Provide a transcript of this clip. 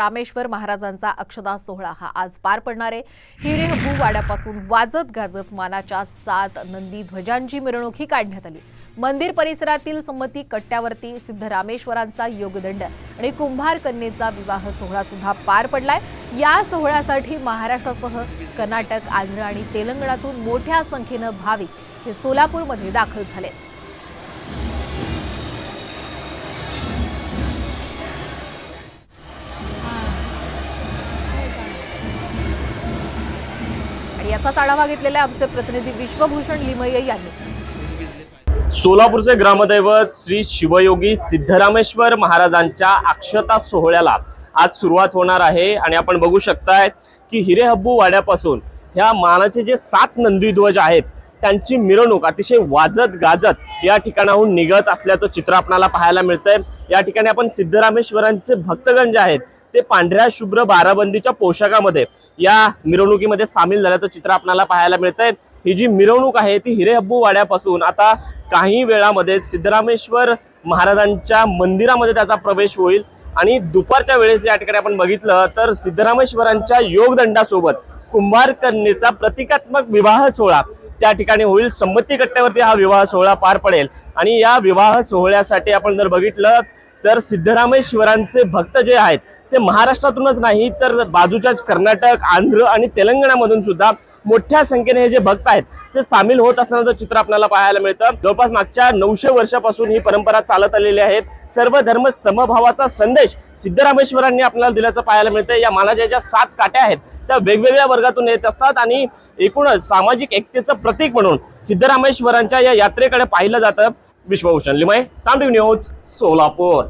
सिद्धरामेश्वर महाराजांचा अक्षदा सोहळा हा आज पार पडणार आहे। हिरेहब्बू वाड्यापासून वाजत गाजत मानाच्या 7 नंदी ध्वजांची मिरवणूक ही काढण्यात आली। मंदिर परिसरातील संमती कट्ट्यावरती सिद्धरामेश्वरांचा योगदंड आणि कुंभार कन्येचा विवाह सोहळा सुद्धा पार पडलाय। या सोहळ्यासाठी महाराष्ट्रासह कर्नाटक, आंध्र आणि तेलंगणातून मोठ्या संख्येने भाविक हे सोलापूरमध्ये दाखल झाले। याचाच आढावा घेतलेला आमचे प्रतिनिधी विश्वभूषण लिमये यांनी। सोलापूरचे ग्रामदैवत श्री शिवयोगी सिद्धरामेश्वर महाराजांच्या अक्षता सोहळ्याला आज सुरुवात होणार आहे आणि आपण बघू शकताय की हिरेहब्बू वाड्यापासून ह्या मानाचे जे 7 नंदीध्वज आहेत त्यांची मिरवणूक अतिशय वाजत गाजत या ठिकाणाहून निघत असल्याचं चित्र आपल्याला पाहायला मिळतंय। या ठिकाणी आपण सिद्धरामेश्वरांचे भक्तगण जे आहेत ते पांढऱ्या शुभ्र बाराबंदीच्या पोशाखामध्ये या मिरवणुकीमध्ये सामील झाल्याचं चित्र आपल्याला पाहायला मिळतंय। ही जी मिरवणूक आहे ती हिरेहब्बू वाड्यापासून आता काही वेळामध्ये सिद्धरामेश्वर महाराजांच्या मंदिरामध्ये त्याचा प्रवेश होईल आणि दुपारच्या वेळेस या ठिकाणी आपण बघितलं तर सिद्धरामेश्वरांच्या योगदंडासोबत कुंभार कन्येचा प्रतिकात्मक विवाह सोहळा त्या ठिकाणी होईल। संमती कट्ट्यावरती हा विवाह सोहळा पार पडेल आणि या विवाह सोहळ्यासाठी आपण जर बघितलं तर सिद्धरामेश्वरांचे भक्त जे आहेत ते महाराष्ट्रातूनच नाही तर बाजूच्याच कर्नाटक, आंध्र आणि तेलंगणामधून सुद्धा मोठ्या संख्येने हे जे भक्त आहेत ते सामील होत असल्याचं चित्र आपल्याला पाहायला मिळतं। जवळपास मागच्या 900 वर्षापासून ही परंपरा चालत आलेली आहे। सर्व धर्म समभावाचा संदेश सिद्धरामेश्वरांनी आपल्याला दिल्याचं पाहायला मिळतं। या मानाच्या ज्या 7 काट्या आहेत त्या वेगवेगळ्या वर्गातून येत असतात आणि एकूणच सामाजिक एकतेचं प्रतीक म्हणून सिद्धरामेश्वरांच्या या यात्रेकडे पाहिलं जातं। विश्वभूषण लिमये, साम टीव्ही न्यूज, सोलापूर।